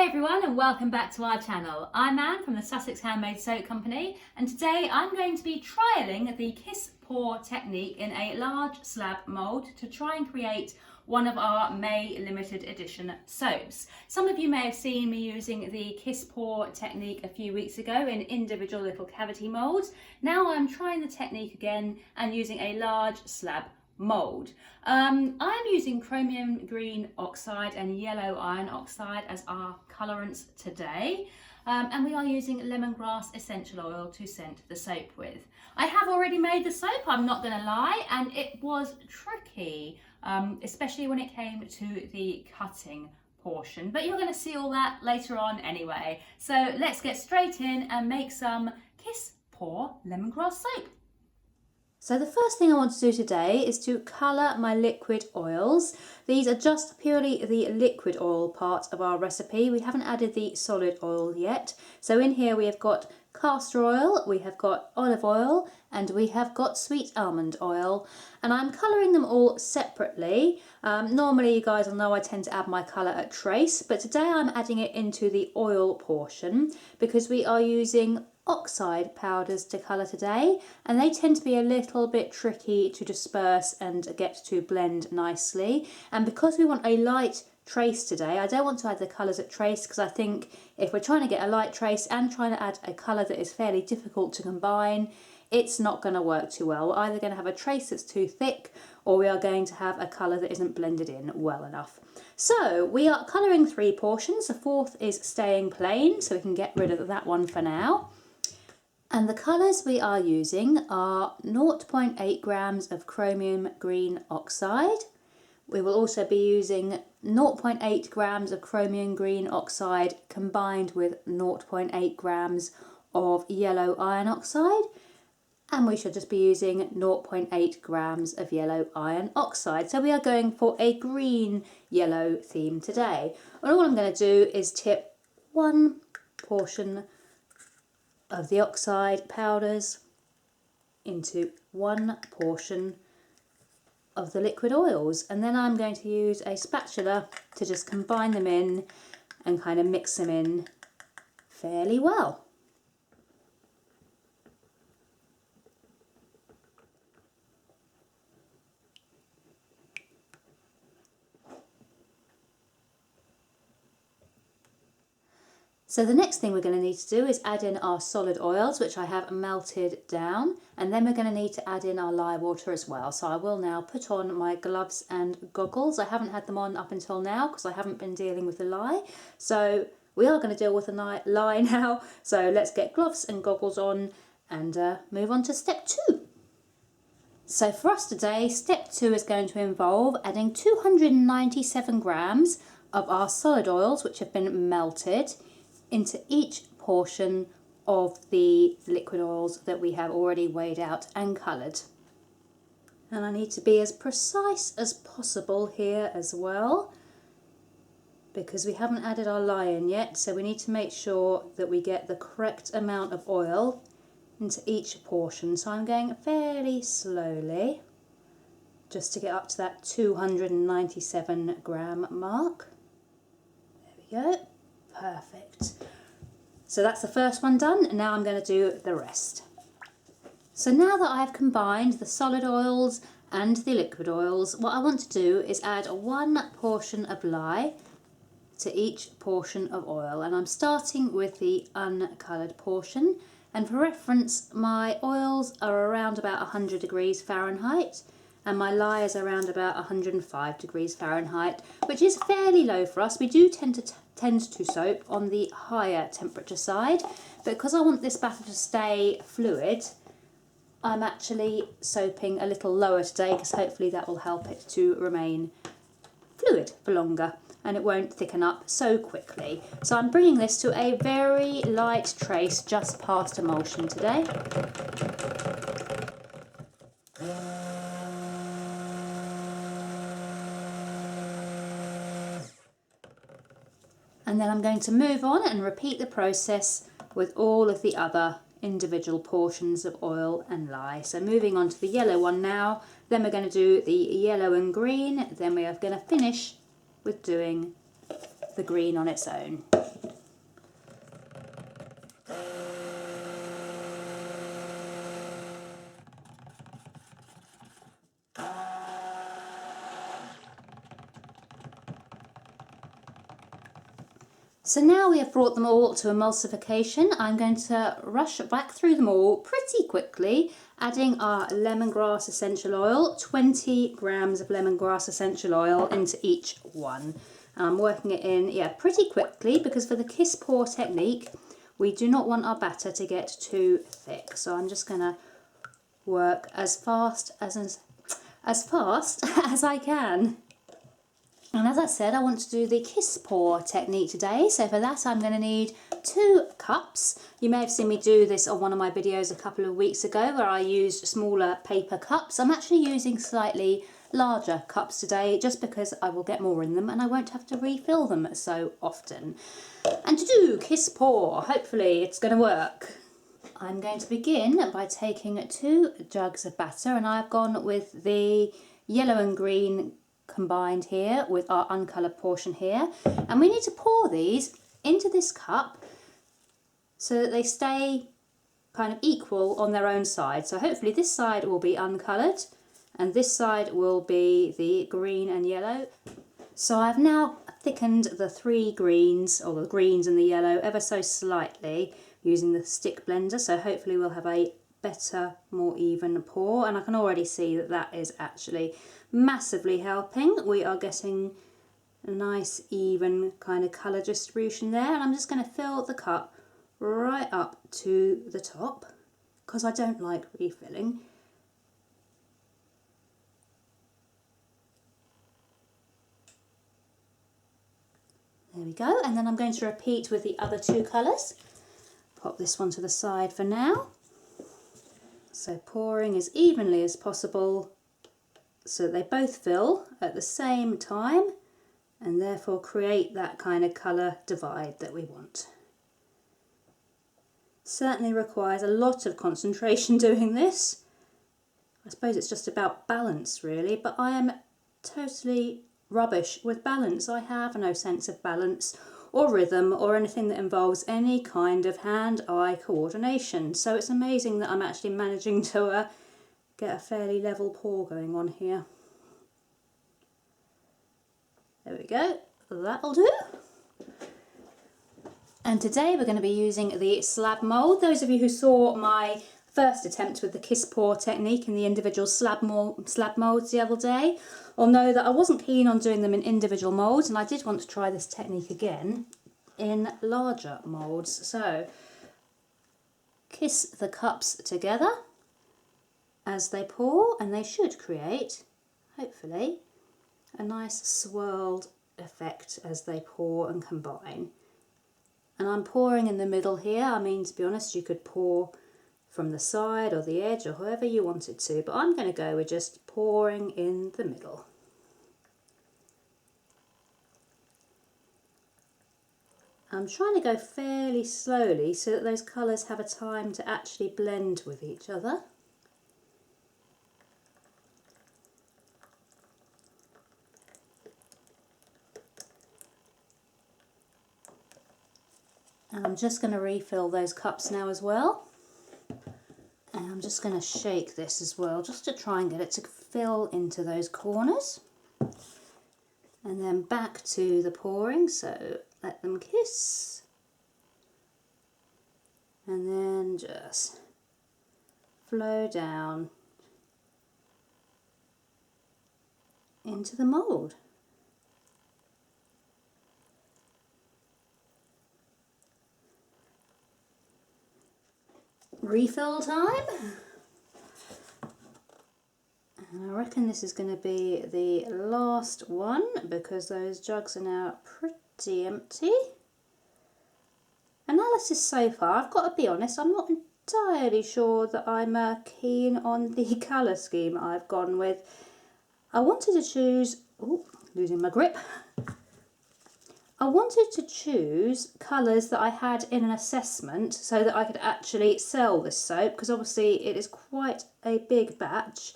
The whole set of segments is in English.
Hi everyone and welcome back to our channel. I'm Anne from the Sussex Handmade Soap Company and today I'm going to be trialling the Kiss Pour technique in a large slab mould to try and create one of our May limited edition soaps. Some of you may have seen me using the Kiss Pour technique a few weeks ago in individual little cavity moulds. Now I'm trying the technique again and using a large slab mould. I'm using Chromium green oxide and yellow iron oxide as our colorants today, and we are using Lemongrass Essential Oil to scent the soap with. I have already made the soap, I'm not going to lie, and it was tricky, especially when it came to the cutting portion, but you're going to see all that later on anyway. So let's get straight in and make some Kiss Pour lemongrass soap. So the first thing I want to do today is to colour my liquid oils. These are just purely the liquid oil part of our recipe. We haven't added the solid oil yet. So in here we have got castor oil, we have got olive oil, and we have got sweet almond oil. And I'm colouring them all separately. Normally you guys will know I tend to add my colour at trace, but today I'm adding it into the oil portion because we are using Oxide powders to colour today, and they tend to be a little bit tricky to disperse and get to blend nicely. And because we want a light trace today, I don't want to add the colours at trace because I think if we're trying to get a light trace and trying to add a colour that is fairly difficult to combine, it's not going to work too well. We're either going to have a trace that's too thick or we are going to have a colour that isn't blended in well enough. So we are colouring 3 portions. The fourth is staying plain, so we can get rid of that one for now. And the colours we are using are 0.8 grams of Chromium green oxide. We will also be using 0.8 grams of Chromium green oxide combined with 0.8 grams of yellow iron oxide. And we should just be using 0.8 grams of yellow iron oxide. So we are going for a green yellow theme today. And all I'm going to do is tip 1 portion of the oxide powders into 1 portion of the liquid oils, and then I'm going to use a spatula to just combine them in and kind of mix them in fairly well. So the next thing we're going to need to do is add in our solid oils, which I have melted down, and then we're going to need to add in our lye water as well. So I will now put on my gloves and goggles. I haven't had them on up until now because I haven't been dealing with the lye. So we are going to deal with the lye now. So let's get gloves and goggles on and move on to step 2. So for us today, step 2 is going to involve adding 297 grams of our solid oils, which have been melted, into each portion of the liquid oils that we have already weighed out and coloured. And I need to be as precise as possible here as well because we haven't added our lye in yet, so we need to make sure that we get the correct amount of oil into each portion. So I'm going fairly slowly just to get up to that 297 gram mark. There we go. Perfect. So that's the first one done, and now I'm going to do the rest. So now that I've combined the solid oils and the liquid oils, what I want to do is add 1 portion of lye to each portion of oil, and I'm starting with the uncoloured portion. And for reference, my oils are around about 100 degrees Fahrenheit and my lye is around about 105 degrees Fahrenheit, which is fairly low for us. We do tend to soap on the higher temperature side, but because I want this batter to stay fluid, I'm actually soaping a little lower today because hopefully that will help it to remain fluid for longer and it won't thicken up so quickly. So I'm bringing this to a very light trace just past emulsion today. And then I'm going to move on and repeat the process with all of the other individual portions of oil and lye. So moving on to the yellow one now, then we're going to do the yellow and green, then we are going to finish with doing the green on its own. So now we have brought them all to emulsification, I'm going to rush back through them all pretty quickly, adding our lemongrass essential oil, 20 grams of lemongrass essential oil into each one. I'm working it in, pretty quickly, because for the kiss pour technique, we do not want our batter to get too thick. So I'm just going to work as fast as I can. And as I said, I want to do the kiss pour technique today. So for that, I'm going to need 2 cups. You may have seen me do this on one of my videos a couple of weeks ago where I used smaller paper cups. I'm actually using slightly larger cups today just because I will get more in them and I won't have to refill them so often. And to do kiss pour, hopefully it's going to work. I'm going to begin by taking 2 jugs of batter, and I've gone with the yellow and green combined here with our uncoloured portion here, and we need to pour these into this cup so that they stay kind of equal on their own side. So hopefully this side will be uncoloured and this side will be the green and yellow. So I've now thickened the 3 greens, or the greens and the yellow, ever so slightly using the stick blender, so hopefully we'll have a better, more even pour, and I can already see that that is actually massively helping. We are getting a nice even kind of colour distribution there, and I'm just going to fill the cup right up to the top because I don't like refilling. There we go, and then I'm going to repeat with the other 2 colours. Pop this one to the side for now. So pouring as evenly as possible so they both fill at the same time and therefore create that kind of colour divide that we want. Certainly requires a lot of concentration doing this. I suppose it's just about balance really, but I am totally rubbish with balance. I have no sense of balance or rhythm or anything that involves any kind of hand-eye coordination. So it's amazing that I'm actually managing to get a fairly level pour going on here. There we go, that'll do. And today we're going to be using the slab mould. Those of you who saw my first attempt with the kiss pour technique in the individual slab moulds the other day will know that I wasn't keen on doing them in individual moulds, and I did want to try this technique again in larger moulds. So kiss the cups together as they pour, and they should create, hopefully, a nice swirled effect as they pour and combine. And I'm pouring in the middle here. I mean, to be honest, you could pour from the side or the edge or however you wanted to, but I'm going to go with just pouring in the middle. I'm trying to go fairly slowly so that those colours have a time to actually blend with each other. And I'm just going to refill those cups now as well. And I'm just going to shake this as well, just to try and get it to fill into those corners. And then back to the pouring, so let them kiss. And then just flow down into the mould. Refill time. And I reckon this is going to be the last one because those jugs are now pretty empty. Analysis so far, I've got to be honest, I'm not entirely sure that I'm keen on the colour scheme I've gone with. I wanted to choose, losing my grip. I wanted to choose colours that I had in an assessment so that I could actually sell this soap, because obviously it is quite a big batch,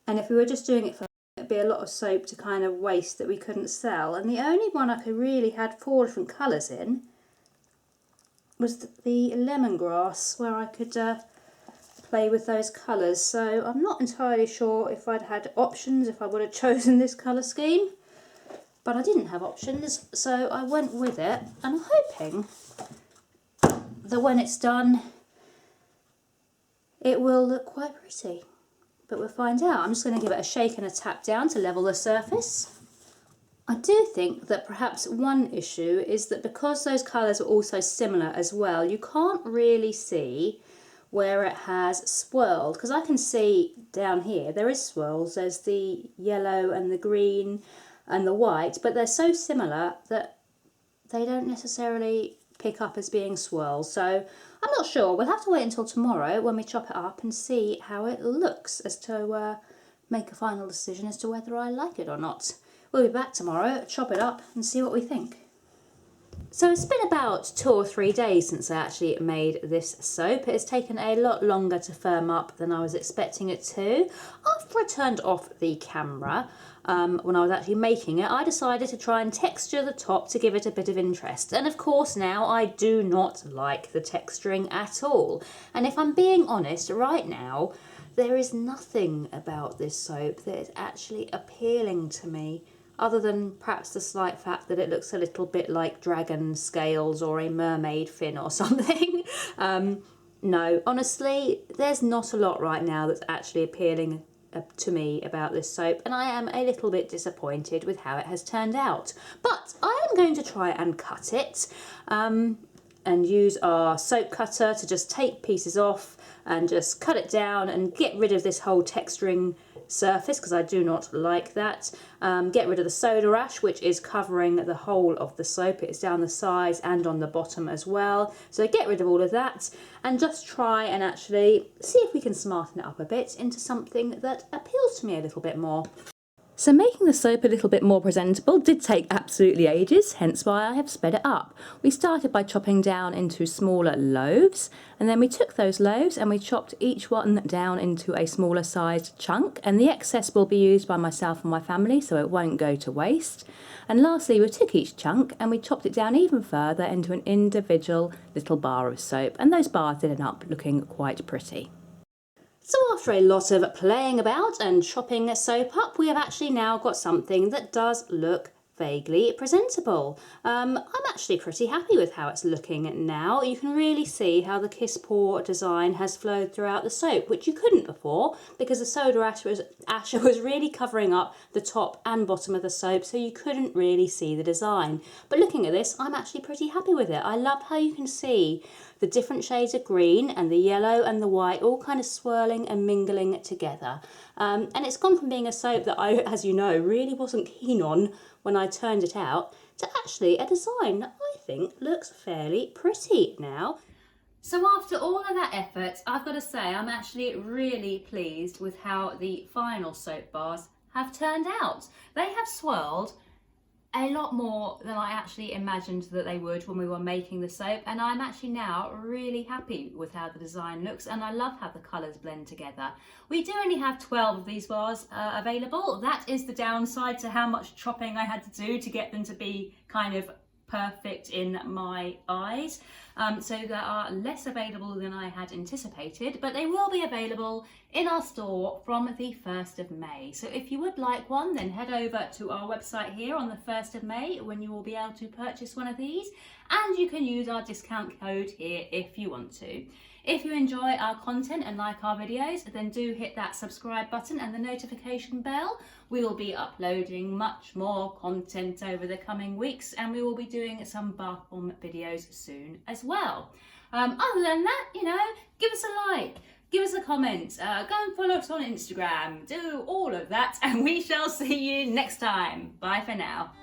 and if we were just doing it for be a lot of soap to kind of waste that we couldn't sell. And the only one I could really had 4 different colours in was the lemongrass, where I could play with those colours. So I'm not entirely sure if I'd had options, if I would have chosen this colour scheme. But I didn't have options, so I went with it. And I'm hoping that when it's done, it will look quite pretty. But we'll find out. I'm just going to give it a shake and a tap down to level the surface. I do think that perhaps one issue is that because those colours are also similar as well, you can't really see where it has swirled, because I can see down here there is swirls. There's the yellow and the green and the white, but they're so similar that they don't necessarily pick up as being swirls. So I'm not sure. We'll have to wait until tomorrow when we chop it up and see how it looks, as to make a final decision as to whether I like it or not. We'll be back tomorrow, chop it up and see what we think. So it's been about 2 or 3 days since I actually made this soap. It has taken a lot longer to firm up than I was expecting it to. After I turned off the camera, when I was actually making it, I decided to try and texture the top to give it a bit of interest. And of course now I do not like the texturing at all. And if I'm being honest, right now, there is nothing about this soap that is actually appealing to me, other than perhaps the slight fact that it looks a little bit like dragon scales or a mermaid fin or something. No, honestly, there's not a lot right now that's actually appealing to me about this soap, and I am a little bit disappointed with how it has turned out. But I am going to try and cut it and use our soap cutter to just take pieces off and just cut it down and get rid of this whole texturing surface, because I do not like that. Get rid of the soda ash, which is covering the whole of the soap. It is down the sides and on the bottom as well. So get rid of all of that and just try and actually see if we can smarten it up a bit into something that appeals to me a little bit more. So making the soap a little bit more presentable did take absolutely ages, hence why I have sped it up. We started by chopping down into smaller loaves, and then we took those loaves and we chopped each one down into a smaller sized chunk, and the excess will be used by myself and my family, so it won't go to waste. And lastly, we took each chunk and we chopped it down even further into an individual little bar of soap, and those bars did end up looking quite pretty. So after a lot of playing about and chopping soap up, we have actually now got something that does look vaguely presentable. I'm actually pretty happy with how it's looking now. You can really see how the kiss pour design has flowed throughout the soap, which you couldn't before because the soda ash was really covering up the top and bottom of the soap, so you couldn't really see the design. But looking at this, I'm actually pretty happy with it. I love how you can see the different shades of green and the yellow and the white all kind of swirling and mingling together. And it's gone from being a soap that I, as you know, really wasn't keen on when I turned it out, to actually a design that I think looks fairly pretty now. So after all of that effort, I've got to say I'm actually really pleased with how the final soap bars have turned out. They have swirled a lot more than I actually imagined that they would when we were making the soap, and I'm actually now really happy with how the design looks, and I love how the colours blend together. We do only have 12 of these bars available. That is the downside to how much chopping I had to do to get them to be kind of perfect in my eyes. So there are less available than I had anticipated, but they will be available in our store from the 1st of May. So if you would like one, then head over to our website here on the 1st of May when you will be able to purchase one of these, and you can use our discount code here if you want to. If you enjoy our content and like our videos, then do hit that subscribe button and the notification bell. We will be uploading much more content over the coming weeks, and we will be doing some bath bomb videos soon as well. Other than that, you know, give us a like, give us a comment, go and follow us on Instagram, do all of that, and we shall see you next time. Bye for now.